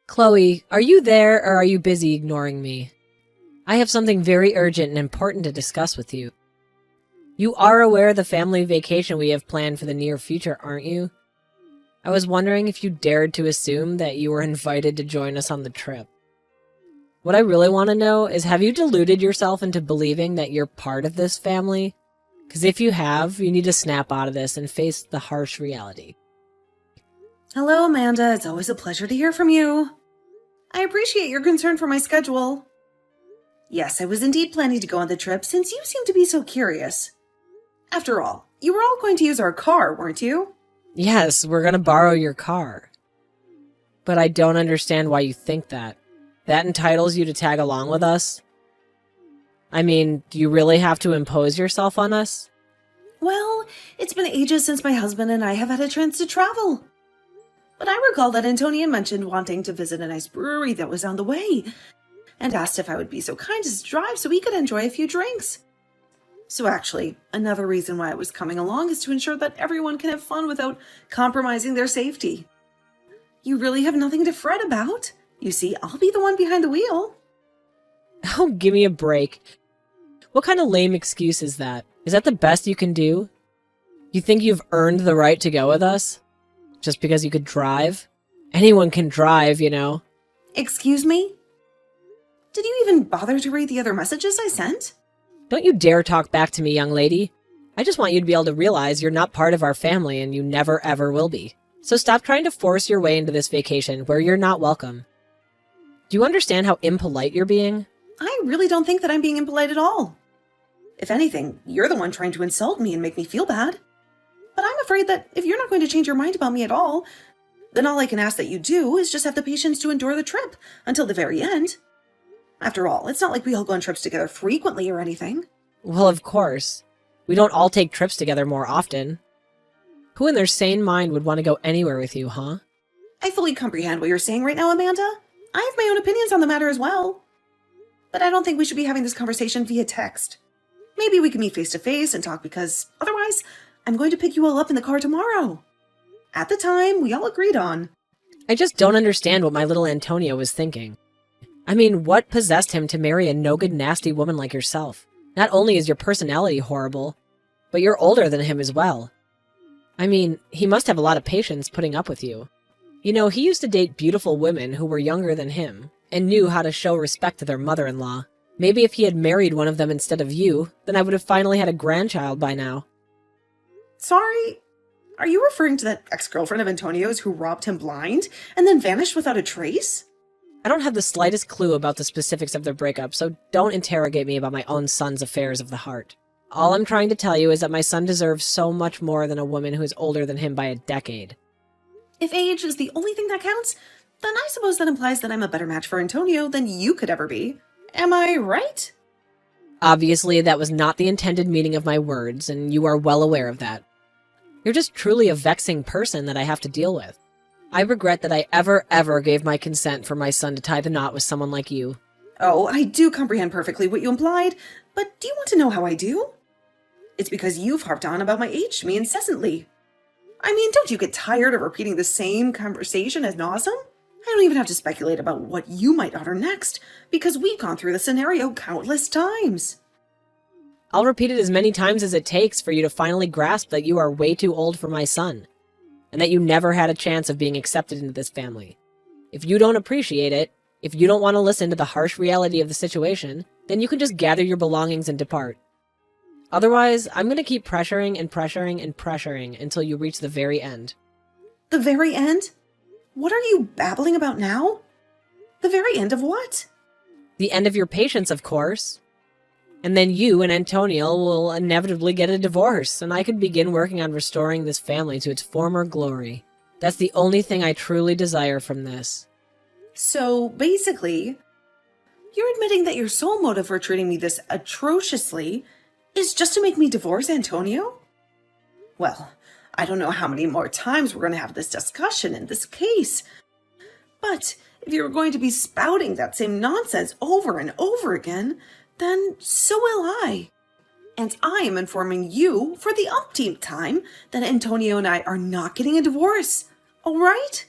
Chloe, are you there or are you busy ignoring me? I have something very urgent and important to discuss with you. You are aware of the family vacation we have planned for the near future, aren't you? I was wondering if you dared to assume that you were invited to join us on the trip. What I really want to know is, have you deluded yourself into believing that you're part of this family? Because if you have, you need to snap out of this and face the harsh reality. Hello, Amanda. It's always a pleasure to hear from you. I appreciate your concern for my schedule. Yes, I was indeed planning to go on the trip since you seem to be so curious. After all, you were all going to use our car, weren't you? Yes, we're going to borrow your car. But I don't understand why you think that. That entitles you to tag along with us? I mean, do you really have to impose yourself on us? Well, it's been ages since my husband and I have had a chance to travel. But I recall that Antonia mentioned wanting to visit a nice brewery that was on the way, and asked if I would be so kind as to drive so we could enjoy a few drinks. So actually, another reason why I was coming along is to ensure that everyone can have fun without compromising their safety. You really have nothing to fret about. You see, I'll be the one behind the wheel. Oh, give me a break. What kind of lame excuse is that? Is that the best you can do? You think you've earned the right to go with us? Just because you could drive? Anyone can drive, you know. Excuse me? Did you even bother to read the other messages I sent? Don't you dare talk back to me, young lady. I just want you to be able to realize you're not part of our family and you never ever will be. So stop trying to force your way into this vacation where you're not welcome. Do you understand how impolite you're being? I really don't think that I'm being impolite at all. If anything, you're the one trying to insult me and make me feel bad. But I'm afraid that if you're not going to change your mind about me at all, then all I can ask that you do is just have the patience to endure the trip until the very end. After all, it's not like we all go on trips together frequently or anything. Well, of course. We don't all take trips together more often. Who in their sane mind would want to go anywhere with you, huh? I fully comprehend what you're saying right now, Amanda. I have my own opinions on the matter as well. But I don't think we should be having this conversation via text. Maybe we can meet face to face and talk, because otherwise, I'm going to pick you all up in the car tomorrow. At the time we all agreed on. I just don't understand what my little Antonio was thinking. I mean, what possessed him to marry a no-good nasty woman like yourself? Not only is your personality horrible, but you're older than him as well. I mean, he must have a lot of patience putting up with you. You know, he used to date beautiful women who were younger than him, and knew how to show respect to their mother-in-law. Maybe if he had married one of them instead of you, then I would have finally had a grandchild by now. Sorry, are you referring to that ex-girlfriend of Antonio's who robbed him blind and then vanished without a trace? I don't have the slightest clue about the specifics of their breakup, so don't interrogate me about my own son's affairs of the heart. All I'm trying to tell you is that my son deserves so much more than a woman who is older than him by a decade. If age is the only thing that counts, then I suppose that implies that I'm a better match for Antonio than you could ever be. Am I right? Obviously, that was not the intended meaning of my words, and you are well aware of that. You're just truly a vexing person that I have to deal with. I regret that I ever gave my consent for my son to tie the knot with someone like you. Oh, I do comprehend perfectly what you implied, but do you want to know how I do? It's because you've harped on about my age to me incessantly. I mean, don't you get tired of repeating the same conversation ad nauseum? I don't even have to speculate about what you might utter next, because we've gone through the scenario countless times. I'll repeat it as many times as it takes for you to finally grasp that you are way too old for my son, and that you never had a chance of being accepted into this family. If you don't appreciate it, if you don't want to listen to the harsh reality of the situation, then you can just gather your belongings and depart. Otherwise, I'm going to keep pressuring and pressuring and pressuring until you reach the very end. The very end? What are you babbling about now? The very end of what? The end of your patience, of course. And then you and Antonio will inevitably get a divorce, and I could begin working on restoring this family to its former glory. That's the only thing I truly desire from this. So, basically, you're admitting that your sole motive for treating me this atrociously is just to make me divorce Antonio? Well, I don't know how many more times we're going to have this discussion in this case. But if you're going to be spouting that same nonsense over and over again, then so will I. And I am informing you for the umpteenth time that Antonio and I are not getting a divorce. All right?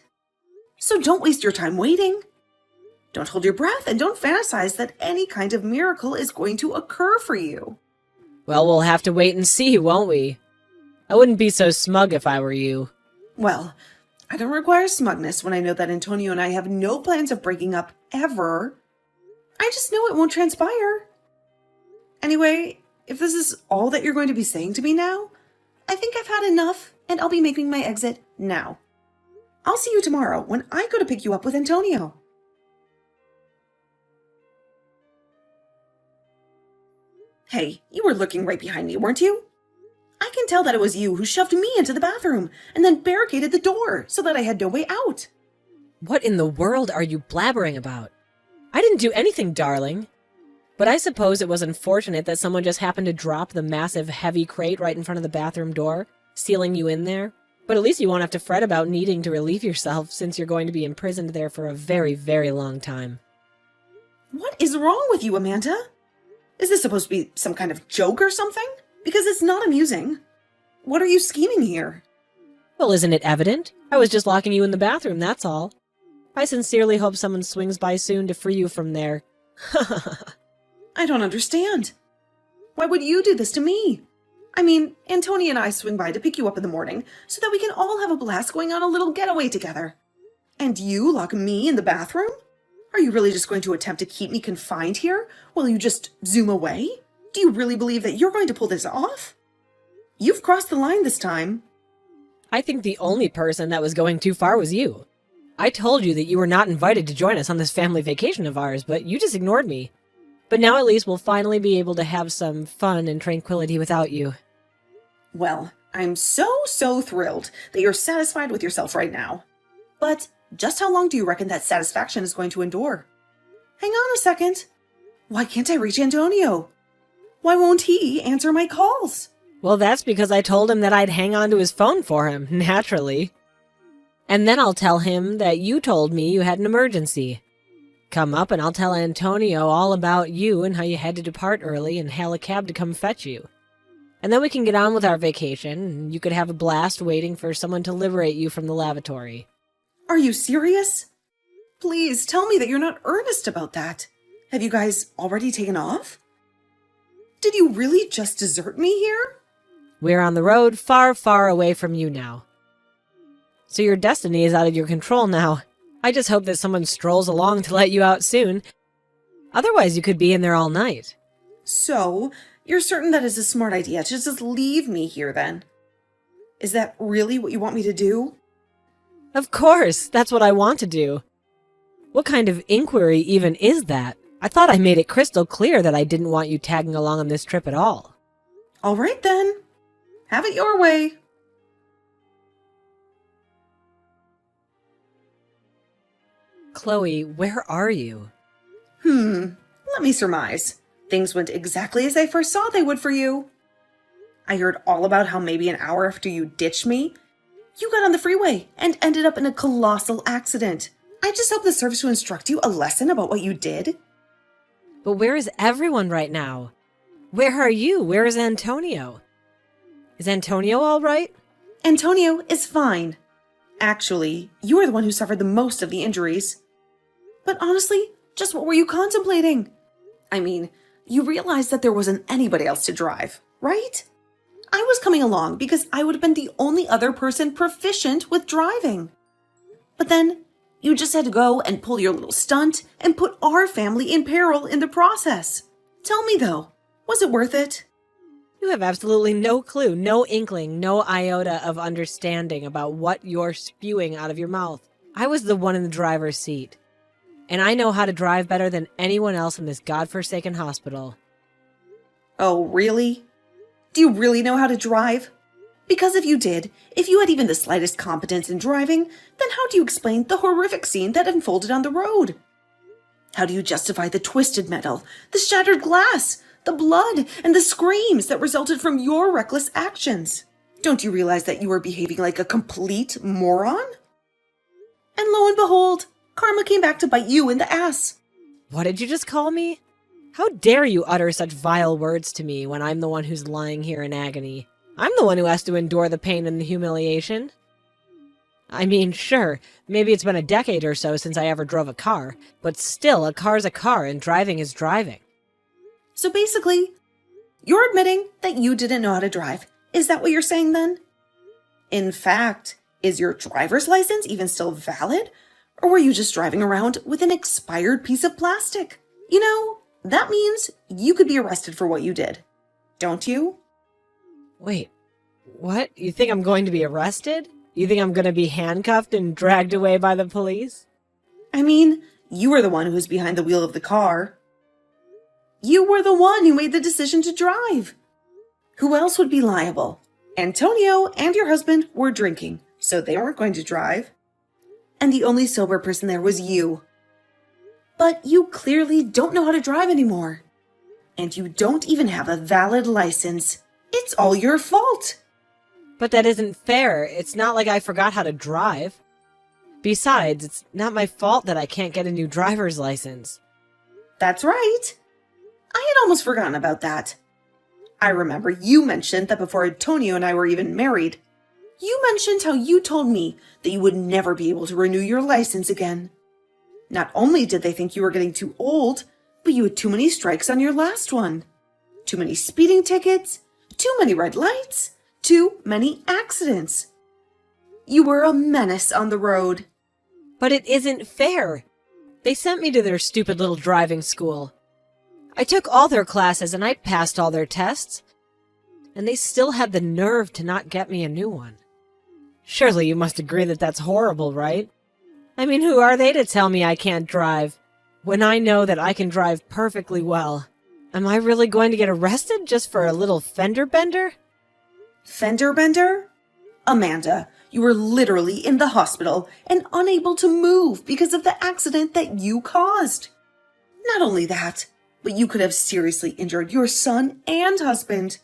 So don't waste your time waiting. Don't hold your breath and don't fantasize that any kind of miracle is going to occur for you. Well, we'll have to wait and see, won't we? I wouldn't be so smug if I were you. Well, I don't require smugness when I know that Antonio and I have no plans of breaking up ever. I just know it won't transpire. Anyway, if this is all that you're going to be saying to me now, I think I've had enough and I'll be making my exit now. I'll see you tomorrow when I go to pick you up with Antonio. Hey, you were looking right behind me, weren't you? I can tell that it was you who shoved me into the bathroom and then barricaded the door so that I had no way out. What in the world are you blabbering about? I didn't do anything, darling. But I suppose it was unfortunate that someone just happened to drop the massive, heavy crate right in front of the bathroom door, sealing you in there. But at least you won't have to fret about needing to relieve yourself since you're going to be imprisoned there for a very, very long time. What is wrong with you, Amanda? Is this supposed to be some kind of joke or something? Because it's not amusing. What are you scheming here? Well, isn't it evident? I was just locking you in the bathroom, that's all. I sincerely hope someone swings by soon to free you from there. I don't understand. Why would you do this to me? I mean, Antonia and I swing by to pick you up in the morning so that we can all have a blast going on a little getaway together. And you lock me in the bathroom? Are you really just going to attempt to keep me confined here while you just zoom away? Do you really believe that you're going to pull this off? You've crossed the line this time. I think the only person that was going too far was you. I told you that you were not invited to join us on this family vacation of ours, but you just ignored me. But now at least we'll finally be able to have some fun and tranquility without you. Well, I'm so thrilled that you're satisfied with yourself right now. But just how long do you reckon that satisfaction is going to endure? Hang on a second. Why can't I reach Antonio? Why won't he answer my calls? Well, that's because I told him that I'd hang on to his phone for him, naturally. And then I'll tell him that you told me you had an emergency. Come up and I'll tell Antonio all about you and how you had to depart early and hail a cab to come fetch you. And then we can get on with our vacation, and you could have a blast waiting for someone to liberate you from the lavatory. Are you serious? Please tell me that you're not earnest about that. Have you guys already taken off? Did you really just desert me here? We're on the road far, far away from you now. So your destiny is out of your control now. I just hope that someone strolls along to let you out soon. Otherwise, you could be in there all night. So, you're certain that it's a smart idea to just leave me here then? Is that really what you want me to do? Of course, that's what I want to do. What kind of inquiry even is that? I thought I made it crystal clear that I didn't want you tagging along on this trip at all. All right then. Have it your way. Chloe, where are you? Let me surmise. Things went exactly as I first saw they would for you. I heard all about how maybe an hour after you ditched me, you got on the freeway and ended up in a colossal accident. I just hope this serves to instruct you a lesson about what you did. But where is everyone right now? Where are you? Where is Antonio? Is Antonio all right? Antonio is fine. Actually, you are the one who suffered the most of the injuries. But honestly, just what were you contemplating? I mean, you realized that there wasn't anybody else to drive, right? I was coming along because I would have been the only other person proficient with driving. But then, you just had to go and pull your little stunt and put our family in peril in the process. Tell me though, was it worth it? You have absolutely no clue, no inkling, no iota of understanding about what you're spewing out of your mouth. I was the one in the driver's seat. And I know how to drive better than anyone else in this godforsaken hospital. Oh, really? Do you really know how to drive? Because if you did, if you had even the slightest competence in driving, then how do you explain the horrific scene that unfolded on the road? How do you justify the twisted metal, the shattered glass, the blood, and the screams that resulted from your reckless actions? Don't you realize that you were behaving like a complete moron? And lo and behold, karma came back to bite you in the ass. What did you just call me? How dare you utter such vile words to me when I'm the one who's lying here in agony? I'm the one who has to endure the pain and the humiliation. I mean, sure, maybe it's been a decade or so since I ever drove a car, but still, a car's a car and driving is driving. So basically, you're admitting that you didn't know how to drive. Is that what you're saying then? In fact, is your driver's license even still valid? Or were you just driving around with an expired piece of plastic? You know, that means you could be arrested for what you did. Don't you? Wait, what? You think I'm going to be arrested? You think I'm going to be handcuffed and dragged away by the police? I mean, you were the one who was behind the wheel of the car. You were the one who made the decision to drive. Who else would be liable? Antonio and your husband were drinking, so they weren't going to drive. And the only sober person there was you. But you clearly don't know how to drive anymore. And you don't even have a valid license. It's all your fault. But that isn't fair. It's not like I forgot how to drive. Besides, it's not my fault that I can't get a new driver's license. That's right. I had almost forgotten about that. I remember you mentioned that before Antonio and I were even married, you mentioned how you told me that you would never be able to renew your license again. Not only did they think you were getting too old, but you had too many strikes on your last one. Too many speeding tickets, too many red lights, too many accidents. You were a menace on the road. But it isn't fair. They sent me to their stupid little driving school. I took all their classes and I passed all their tests. And they still had the nerve to not get me a new one. Surely you must agree that that's horrible, right? I mean, who are they to tell me I can't drive? When I know that I can drive perfectly well. Am I really going to get arrested just for a little fender bender? Fender bender? Amanda, you were literally in the hospital and unable to move because of the accident that you caused. Not only that, but you could have seriously injured your son and husband.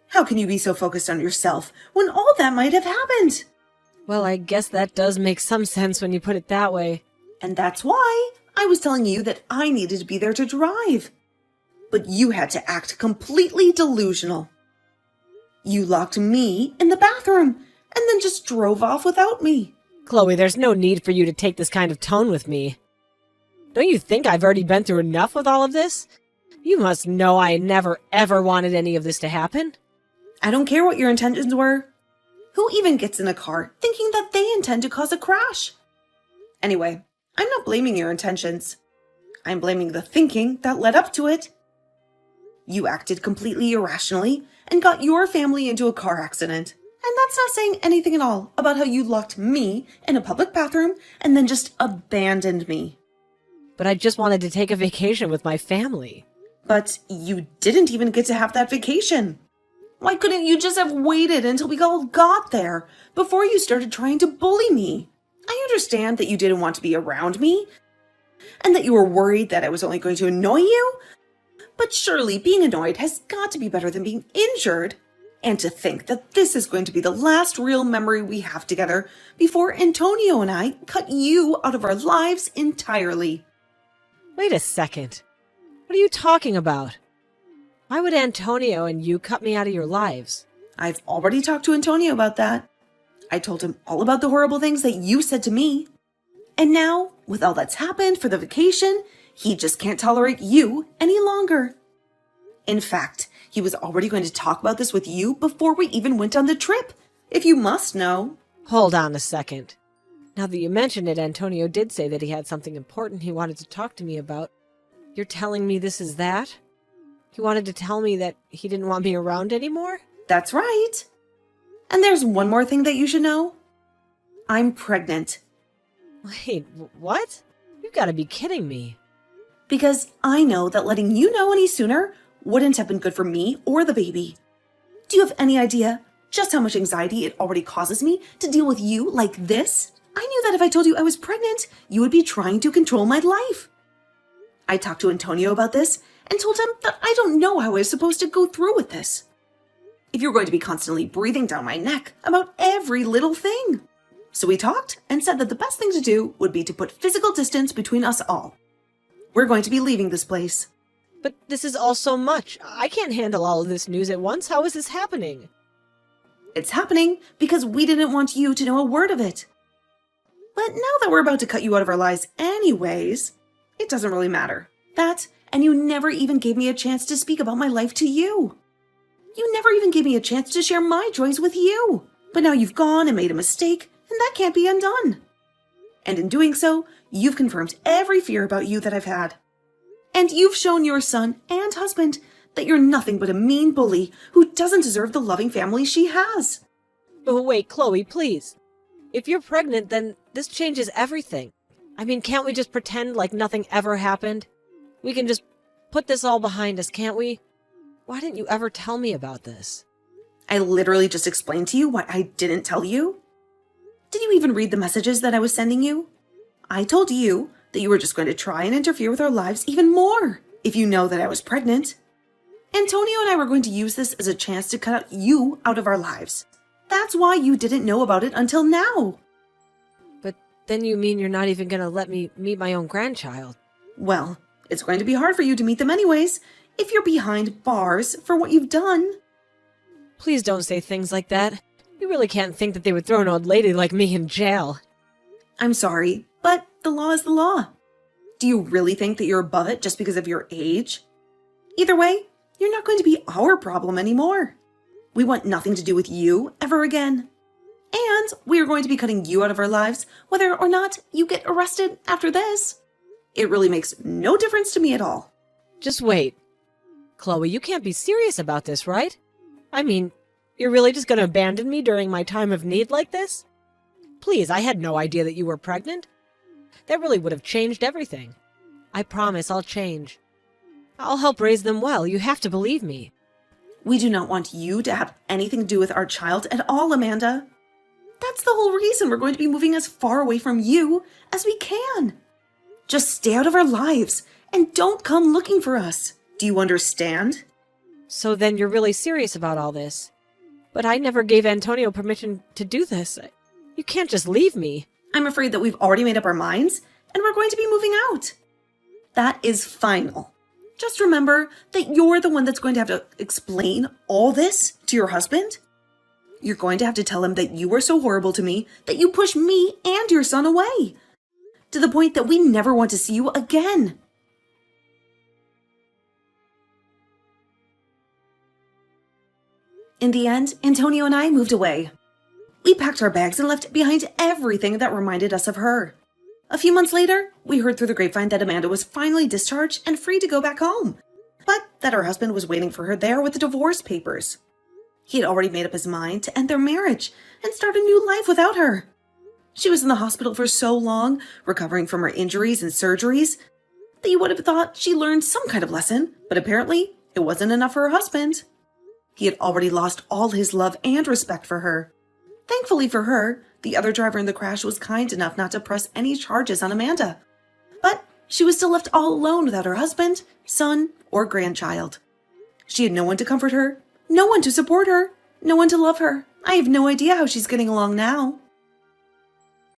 How can you be so focused on yourself when all that might have happened? Well, I guess that does make some sense when you put it that way. And that's why I was telling you that I needed to be there to drive. But you had to act completely delusional. You locked me in the bathroom and then just drove off without me. Chloe, there's no need for you to take this kind of tone with me. Don't you think I've already been through enough with all of this? You must know I never ever wanted any of this to happen. I don't care what your intentions were. Who even gets in a car thinking that they intend to cause a crash? Anyway, I'm not blaming your intentions. I'm blaming the thinking that led up to it. You acted completely irrationally and got your family into a car accident. And that's not saying anything at all about how you locked me in a public bathroom and then just abandoned me. But I just wanted to take a vacation with my family. But you didn't even get to have that vacation. Why couldn't you just have waited until we all got there before you started trying to bully me? I understand that you didn't want to be around me and that you were worried that I was only going to annoy you. But surely being annoyed has got to be better than being injured. And to think that this is going to be the last real memory we have together before Antonio and I cut you out of our lives entirely. Wait a second. What are you talking about? Why would Antonio and you cut me out of your lives? I've already talked to Antonio about that. I told him all about the horrible things that you said to me. And now, with all that's happened for the vacation, he just can't tolerate you any longer. In fact, he was already going to talk about this with you before we even went on the trip, if you must know. Hold on a second. Now that you mention it, Antonio did say that he had something important he wanted to talk to me about. You're telling me this is that? He wanted to tell me that he didn't want me around anymore? That's right. And there's one more thing that you should know. I'm pregnant. Wait, what? You've got to be kidding me. Because I know that letting you know any sooner wouldn't have been good for me or the baby. Do you have any idea just how much anxiety it already causes me to deal with you like this? I knew that if I told you I was pregnant, you would be trying to control my life. I talked to Antonio about this and told him that I don't know how I was supposed to go through with this. If you're going to be constantly breathing down my neck about every little thing. So we talked and said that the best thing to do would be to put physical distance between us all. We're going to be leaving this place. But this is all so much. I can't handle all of this news at once. How is this happening? It's happening because we didn't want you to know a word of it. But now that we're about to cut you out of our lives anyways, it doesn't really matter. That, and you never even gave me a chance to speak about my life to you. You never even gave me a chance to share my joys with you. But now you've gone and made a mistake, and that can't be undone. And in doing so, you've confirmed every fear about you that I've had. And you've shown your son and husband that you're nothing but a mean bully who doesn't deserve the loving family she has. But wait, Chloe, please. If you're pregnant, then this changes everything. I mean, can't we just pretend like nothing ever happened? We can just put this all behind us, can't we? Why didn't you ever tell me about this? I literally just explained to you what I didn't tell you. Did you even read the messages that I was sending you? I told you that you were just going to try and interfere with our lives even more if you know that I was pregnant. Antonio and I were going to use this as a chance to cut you out of our lives. That's why you didn't know about it until now. But then you mean you're not even going to let me meet my own grandchild? Well, it's going to be hard for you to meet them anyways if you're behind bars for what you've done. Please don't say things like that. You really can't think that they would throw an old lady like me in jail. I'm sorry, but the law is the law. Do you really think that you're above it just because of your age? Either way, you're not going to be our problem anymore. We want nothing to do with you ever again. And we are going to be cutting you out of our lives, whether or not you get arrested after this. It really makes no difference to me at all. Just wait. Chloe, you can't be serious about this, right? I mean, you're really just going to abandon me during my time of need like this? Please, I had no idea that you were pregnant. That really would have changed everything. I promise I'll change. I'll help raise them well. You have to believe me. We do not want you to have anything to do with our child at all, Amanda. That's the whole reason we're going to be moving as far away from you as we can. Just stay out of our lives and don't come looking for us. Do you understand? So then you're really serious about all this. But I never gave Antonio permission to do this. You can't just leave me. I'm afraid that we've already made up our minds and we're going to be moving out. That is final. Just remember that you're the one that's going to have to explain all this to your husband. You're going to have to tell him that you were so horrible to me that you pushed me and your son away, to the point that we never want to see you again. In the end, Antonio and I moved away. We packed our bags and left behind everything that reminded us of her. A few months later, we heard through the grapevine that Amanda was finally discharged and free to go back home, but that her husband was waiting for her there with the divorce papers. He had already made up his mind to end their marriage and start a new life without her. She was in the hospital for so long, recovering from her injuries and surgeries, that you would have thought she learned some kind of lesson, but apparently it wasn't enough for her husband. He had already lost all his love and respect for her. Thankfully for her, the other driver in the crash was kind enough not to press any charges on Amanda. But she was still left all alone without her husband, son, or grandchild. She had no one to comfort her, no one to support her, no one to love her. I have no idea how she's getting along now.